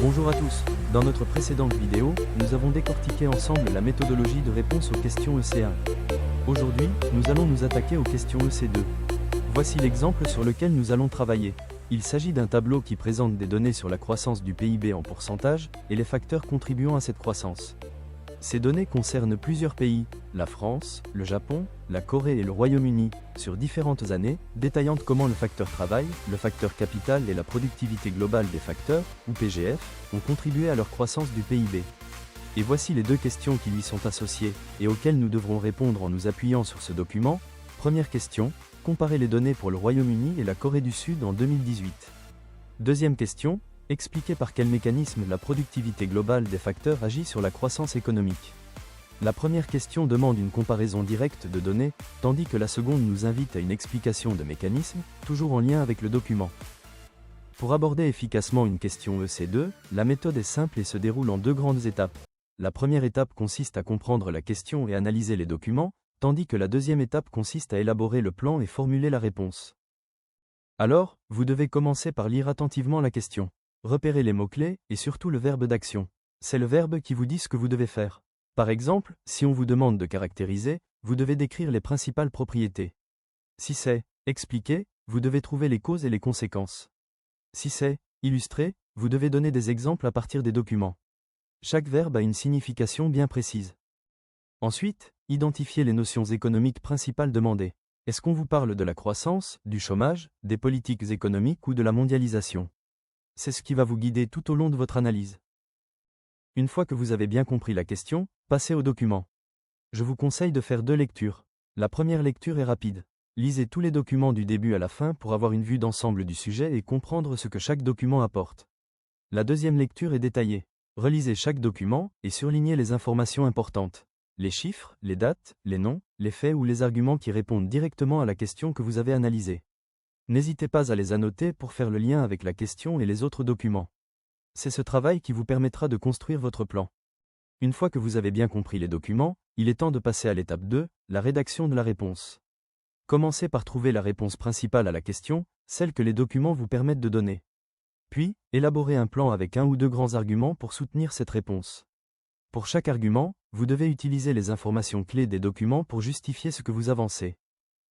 Bonjour à tous, dans notre précédente vidéo, nous avons décortiqué ensemble la méthodologie de réponse aux questions EC1. Aujourd'hui, nous allons nous attaquer aux questions EC2. Voici l'exemple sur lequel nous allons travailler. Il s'agit d'un tableau qui présente des données sur la croissance du PIB en pourcentage et les facteurs contribuant à cette croissance. Ces données concernent plusieurs pays, la France, le Japon, la Corée et le Royaume-Uni, sur différentes années, détaillant comment le facteur travail, le facteur capital et la productivité globale des facteurs, ou PGF, ont contribué à leur croissance du PIB. Et voici les deux questions qui lui sont associées, et auxquelles nous devrons répondre en nous appuyant sur ce document. Première question, comparer les données pour le Royaume-Uni et la Corée du Sud en 2018. Deuxième question, expliquer par quel mécanisme la productivité globale des facteurs agit sur la croissance économique. La première question demande une comparaison directe de données, tandis que la seconde nous invite à une explication de mécanisme, toujours en lien avec le document. Pour aborder efficacement une question EC2, la méthode est simple et se déroule en deux grandes étapes. La première étape consiste à comprendre la question et analyser les documents, tandis que la deuxième étape consiste à élaborer le plan et formuler la réponse. Alors, vous devez commencer par lire attentivement la question. Repérez les mots-clés, et surtout le verbe d'action. C'est le verbe qui vous dit ce que vous devez faire. Par exemple, si on vous demande de caractériser, vous devez décrire les principales propriétés. Si c'est « expliquer », vous devez trouver les causes et les conséquences. Si c'est « illustrer », vous devez donner des exemples à partir des documents. Chaque verbe a une signification bien précise. Ensuite, identifiez les notions économiques principales demandées. Est-ce qu'on vous parle de la croissance, du chômage, des politiques économiques ou de la mondialisation ? C'est ce qui va vous guider tout au long de votre analyse. Une fois que vous avez bien compris la question, passez au document. Je vous conseille de faire deux lectures. La première lecture est rapide. Lisez tous les documents du début à la fin pour avoir une vue d'ensemble du sujet et comprendre ce que chaque document apporte. La deuxième lecture est détaillée. Relisez chaque document et surlignez les informations importantes. Les chiffres, les dates, les noms, les faits ou les arguments qui répondent directement à la question que vous avez analysée. N'hésitez pas à les annoter pour faire le lien avec la question et les autres documents. C'est ce travail qui vous permettra de construire votre plan. Une fois que vous avez bien compris les documents, il est temps de passer à l'étape 2, la rédaction de la réponse. Commencez par trouver la réponse principale à la question, celle que les documents vous permettent de donner. Puis, élaborez un plan avec un ou deux grands arguments pour soutenir cette réponse. Pour chaque argument, vous devez utiliser les informations clés des documents pour justifier ce que vous avancez.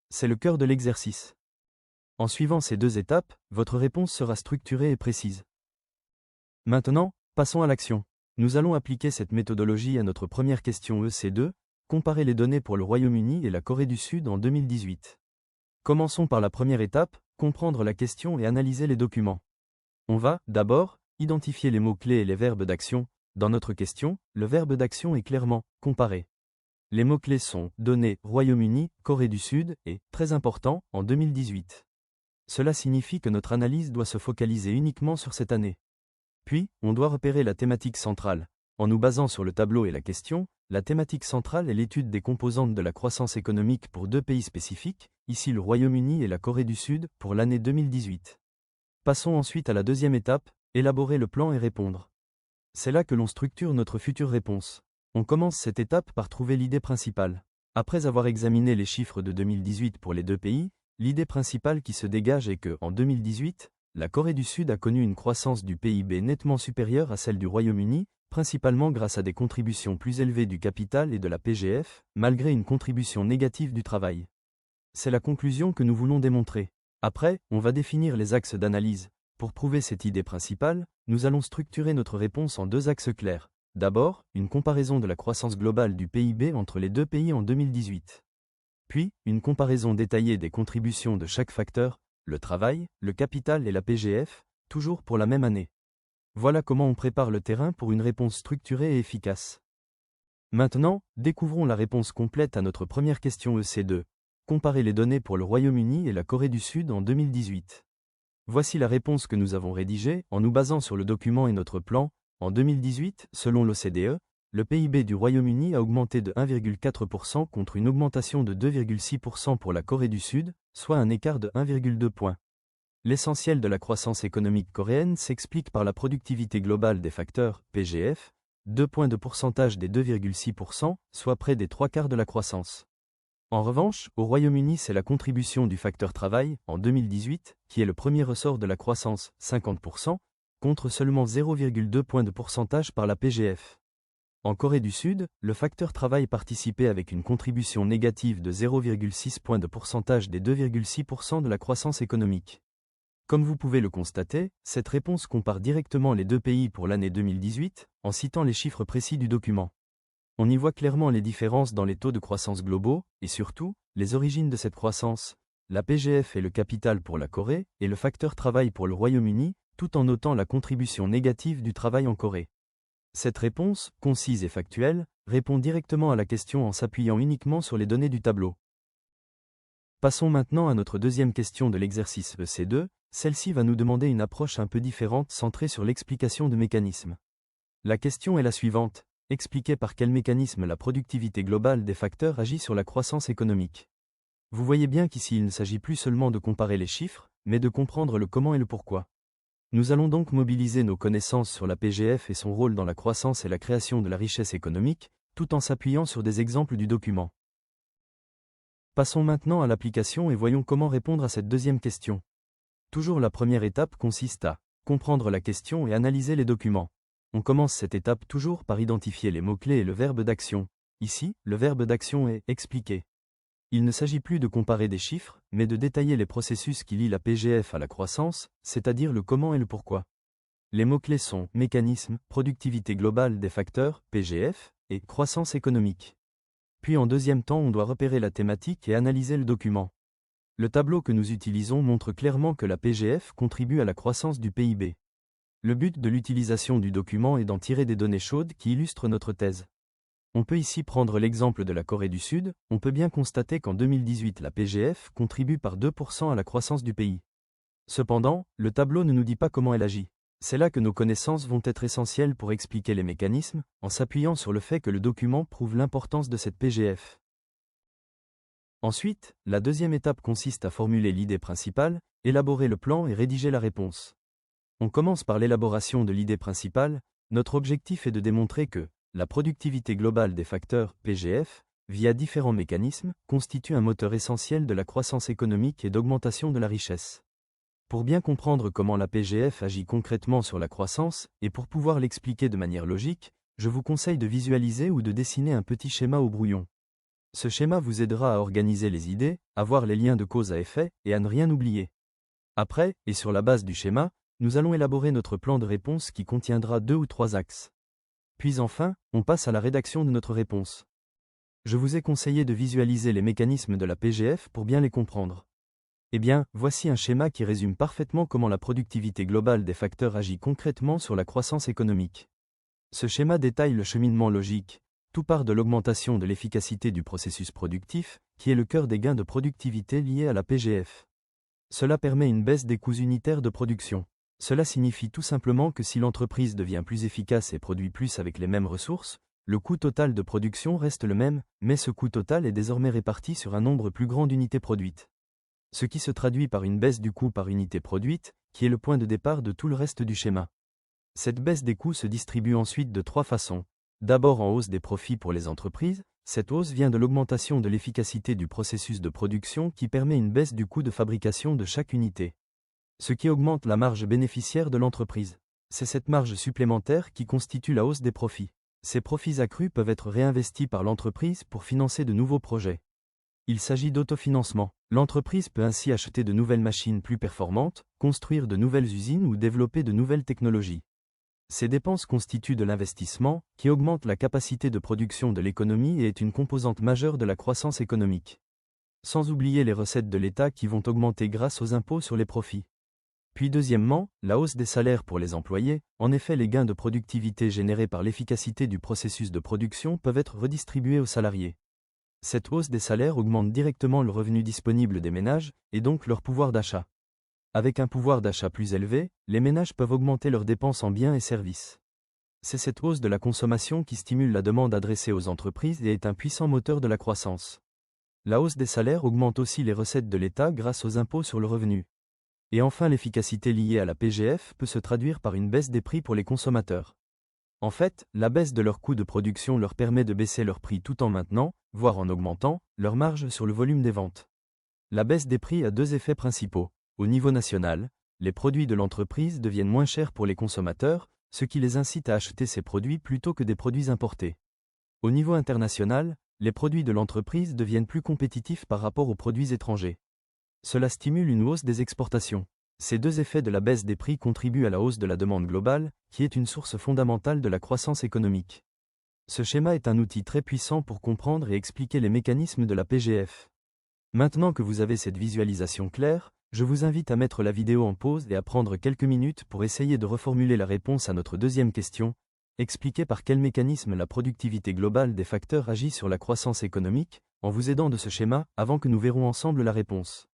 C'est le cœur de l'exercice. En suivant ces deux étapes, votre réponse sera structurée et précise. Maintenant, passons à l'action. Nous allons appliquer cette méthodologie à notre première question EC2, comparer les données pour le Royaume-Uni et la Corée du Sud en 2018. Commençons par la première étape, comprendre la question et analyser les documents. On va, d'abord, identifier les mots-clés et les verbes d'action. Dans notre question, le verbe d'action est clairement « comparer ». Les mots-clés sont « données Royaume-Uni, Corée du Sud » et « très important, en 2018 ». Cela signifie que notre analyse doit se focaliser uniquement sur cette année. Puis, on doit repérer la thématique centrale. En nous basant sur le tableau et la question, la thématique centrale est l'étude des composantes de la croissance économique pour deux pays spécifiques, ici le Royaume-Uni et la Corée du Sud, pour l'année 2018. Passons ensuite à la deuxième étape, élaborer le plan et répondre. C'est là que l'on structure notre future réponse. On commence cette étape par trouver l'idée principale. Après avoir examiné les chiffres de 2018 pour les deux pays, l'idée principale qui se dégage est que, en 2018, la Corée du Sud a connu une croissance du PIB nettement supérieure à celle du Royaume-Uni, principalement grâce à des contributions plus élevées du capital et de la PGF, malgré une contribution négative du travail. C'est la conclusion que nous voulons démontrer. Après, on va définir les axes d'analyse. Pour prouver cette idée principale, nous allons structurer notre réponse en deux axes clairs. D'abord, une comparaison de la croissance globale du PIB entre les deux pays en 2018. Puis, une comparaison détaillée des contributions de chaque facteur, le travail, le capital et la PGF, toujours pour la même année. Voilà comment on prépare le terrain pour une réponse structurée et efficace. Maintenant, découvrons la réponse complète à notre première question EC2. Comparer les données pour le Royaume-Uni et la Corée du Sud en 2018. Voici la réponse que nous avons rédigée en nous basant sur le document et notre plan. En 2018, selon l'OCDE, le PIB du Royaume-Uni a augmenté de 1,4% contre une augmentation de 2,6% pour la Corée du Sud, soit un écart de 1,2 points. L'essentiel de la croissance économique coréenne s'explique par la productivité globale des facteurs, PGF, 2 points de pourcentage des 2,6%, soit près des 3/4 de la croissance. En revanche, au Royaume-Uni, c'est la contribution du facteur travail, en 2018, qui est le premier ressort de la croissance, 50%, contre seulement 0,2 points de pourcentage par la PGF. En Corée du Sud, le facteur travail participait avec une contribution négative de 0,6 points de pourcentage des 2,6% de la croissance économique. Comme vous pouvez le constater, cette réponse compare directement les deux pays pour l'année 2018, en citant les chiffres précis du document. On y voit clairement les différences dans les taux de croissance globaux, et surtout, les origines de cette croissance. La PGF est le capital pour la Corée, et le facteur travail pour le Royaume-Uni, tout en notant la contribution négative du travail en Corée. Cette réponse, concise et factuelle, répond directement à la question en s'appuyant uniquement sur les données du tableau. Passons maintenant à notre deuxième question de l'exercice EC2, celle-ci va nous demander une approche un peu différente centrée sur l'explication de mécanismes. La question est la suivante, expliquez par quel mécanisme la productivité globale des facteurs agit sur la croissance économique. Vous voyez bien qu'ici il ne s'agit plus seulement de comparer les chiffres, mais de comprendre le comment et le pourquoi. Nous allons donc mobiliser nos connaissances sur la PGF et son rôle dans la croissance et la création de la richesse économique, tout en s'appuyant sur des exemples du document. Passons maintenant à l'application et voyons comment répondre à cette deuxième question. Toujours la première étape consiste à comprendre la question et analyser les documents. On commence cette étape toujours par identifier les mots-clés et le verbe d'action. Ici, le verbe d'action est « expliquer ». Il ne s'agit plus de comparer des chiffres, mais de détailler les processus qui lient la PGF à la croissance, c'est-à-dire le comment et le pourquoi. Les mots-clés sont « mécanisme »,« productivité globale des facteurs », PGF, et « croissance économique ». Puis en deuxième temps on doit repérer la thématique et analyser le document. Le tableau que nous utilisons montre clairement que la PGF contribue à la croissance du PIB. Le but de l'utilisation du document est d'en tirer des données chaudes qui illustrent notre thèse. On peut ici prendre l'exemple de la Corée du Sud, on peut bien constater qu'en 2018 la PGF contribue par 2% à la croissance du pays. Cependant, le tableau ne nous dit pas comment elle agit. C'est là que nos connaissances vont être essentielles pour expliquer les mécanismes, en s'appuyant sur le fait que le document prouve l'importance de cette PGF. Ensuite, la deuxième étape consiste à formuler l'idée principale, élaborer le plan et rédiger la réponse. On commence par l'élaboration de l'idée principale, notre objectif est de démontrer que la productivité globale des facteurs, PGF, via différents mécanismes, constitue un moteur essentiel de la croissance économique et d'augmentation de la richesse. Pour bien comprendre comment la PGF agit concrètement sur la croissance, et pour pouvoir l'expliquer de manière logique, je vous conseille de visualiser ou de dessiner un petit schéma au brouillon. Ce schéma vous aidera à organiser les idées, à voir les liens de cause à effet, et à ne rien oublier. Après, et sur la base du schéma, nous allons élaborer notre plan de réponse qui contiendra 2 ou 3 axes. Puis enfin, on passe à la rédaction de notre réponse. Je vous ai conseillé de visualiser les mécanismes de la PGF pour bien les comprendre. Eh bien, voici un schéma qui résume parfaitement comment la productivité globale des facteurs agit concrètement sur la croissance économique. Ce schéma détaille le cheminement logique. Tout part de l'augmentation de l'efficacité du processus productif, qui est le cœur des gains de productivité liés à la PGF. Cela permet une baisse des coûts unitaires de production. Cela signifie tout simplement que si l'entreprise devient plus efficace et produit plus avec les mêmes ressources, le coût total de production reste le même, mais ce coût total est désormais réparti sur un nombre plus grand d'unités produites. Ce qui se traduit par une baisse du coût par unité produite, qui est le point de départ de tout le reste du schéma. Cette baisse des coûts se distribue ensuite de 3 façons. D'abord en hausse des profits pour les entreprises, cette hausse vient de l'augmentation de l'efficacité du processus de production qui permet une baisse du coût de fabrication de chaque unité. Ce qui augmente la marge bénéficiaire de l'entreprise. C'est cette marge supplémentaire qui constitue la hausse des profits. Ces profits accrus peuvent être réinvestis par l'entreprise pour financer de nouveaux projets. Il s'agit d'autofinancement. L'entreprise peut ainsi acheter de nouvelles machines plus performantes, construire de nouvelles usines ou développer de nouvelles technologies. Ces dépenses constituent de l'investissement, qui augmente la capacité de production de l'économie et est une composante majeure de la croissance économique. Sans oublier les recettes de l'État qui vont augmenter grâce aux impôts sur les profits. Puis deuxièmement, la hausse des salaires pour les employés. En effet, les gains de productivité générés par l'efficacité du processus de production peuvent être redistribués aux salariés. Cette hausse des salaires augmente directement le revenu disponible des ménages, et donc leur pouvoir d'achat. Avec un pouvoir d'achat plus élevé, les ménages peuvent augmenter leurs dépenses en biens et services. C'est cette hausse de la consommation qui stimule la demande adressée aux entreprises et est un puissant moteur de la croissance. La hausse des salaires augmente aussi les recettes de l'État grâce aux impôts sur le revenu. Et enfin, l'efficacité liée à la PGF peut se traduire par une baisse des prix pour les consommateurs. En fait, la baisse de leurs coûts de production leur permet de baisser leurs prix tout en maintenant, voire en augmentant, leur marge sur le volume des ventes. La baisse des prix a 2 effets principaux. Au niveau national, les produits de l'entreprise deviennent moins chers pour les consommateurs, ce qui les incite à acheter ces produits plutôt que des produits importés. Au niveau international, les produits de l'entreprise deviennent plus compétitifs par rapport aux produits étrangers. Cela stimule une hausse des exportations. Ces deux effets de la baisse des prix contribuent à la hausse de la demande globale, qui est une source fondamentale de la croissance économique. Ce schéma est un outil très puissant pour comprendre et expliquer les mécanismes de la PGF. Maintenant que vous avez cette visualisation claire, je vous invite à mettre la vidéo en pause et à prendre quelques minutes pour essayer de reformuler la réponse à notre deuxième question. Expliquez par quel mécanisme la productivité globale des facteurs agit sur la croissance économique, en vous aidant de ce schéma, avant que nous verrons ensemble la réponse.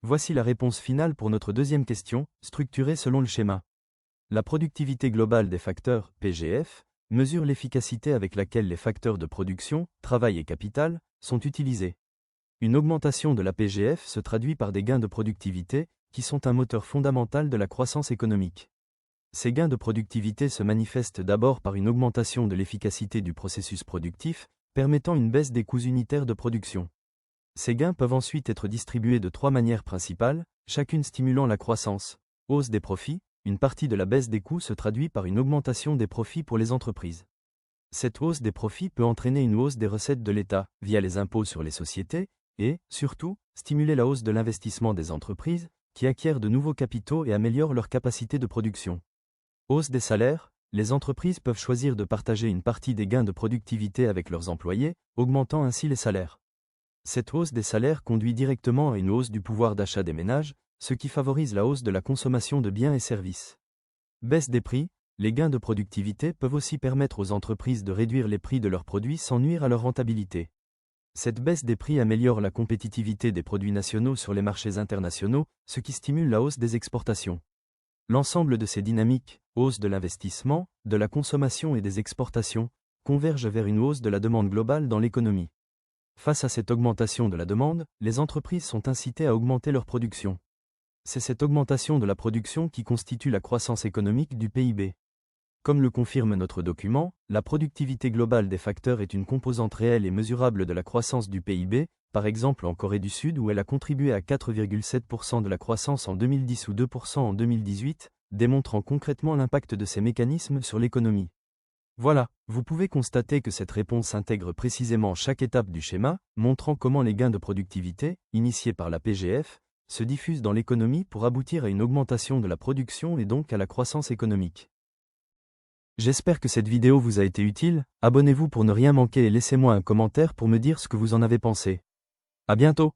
Voici la réponse finale pour notre deuxième question, structurée selon le schéma. La productivité globale des facteurs, PGF, mesure l'efficacité avec laquelle les facteurs de production, travail et capital, sont utilisés. Une augmentation de la PGF se traduit par des gains de productivité, qui sont un moteur fondamental de la croissance économique. Ces gains de productivité se manifestent d'abord par une augmentation de l'efficacité du processus productif, permettant une baisse des coûts unitaires de production. Ces gains peuvent ensuite être distribués de trois manières principales, chacune stimulant la croissance. Hausse des profits, une partie de la baisse des coûts se traduit par une augmentation des profits pour les entreprises. Cette hausse des profits peut entraîner une hausse des recettes de l'État, via les impôts sur les sociétés, et, surtout, stimuler la hausse de l'investissement des entreprises, qui acquièrent de nouveaux capitaux et améliorent leur capacité de production. Hausse des salaires, les entreprises peuvent choisir de partager une partie des gains de productivité avec leurs employés, augmentant ainsi les salaires. Cette hausse des salaires conduit directement à une hausse du pouvoir d'achat des ménages, ce qui favorise la hausse de la consommation de biens et services. Baisse des prix, les gains de productivité peuvent aussi permettre aux entreprises de réduire les prix de leurs produits sans nuire à leur rentabilité. Cette baisse des prix améliore la compétitivité des produits nationaux sur les marchés internationaux, ce qui stimule la hausse des exportations. L'ensemble de ces dynamiques, hausse de l'investissement, de la consommation et des exportations, convergent vers une hausse de la demande globale dans l'économie. Face à cette augmentation de la demande, les entreprises sont incitées à augmenter leur production. C'est cette augmentation de la production qui constitue la croissance économique du PIB. Comme le confirme notre document, la productivité globale des facteurs est une composante réelle et mesurable de la croissance du PIB, par exemple en Corée du Sud où elle a contribué à 4,7% de la croissance en 2010 ou 2% en 2018, démontrant concrètement l'impact de ces mécanismes sur l'économie. Voilà, vous pouvez constater que cette réponse intègre précisément chaque étape du schéma, montrant comment les gains de productivité, initiés par la PGF, se diffusent dans l'économie pour aboutir à une augmentation de la production et donc à la croissance économique. J'espère que cette vidéo vous a été utile, abonnez-vous pour ne rien manquer et laissez-moi un commentaire pour me dire ce que vous en avez pensé. À bientôt!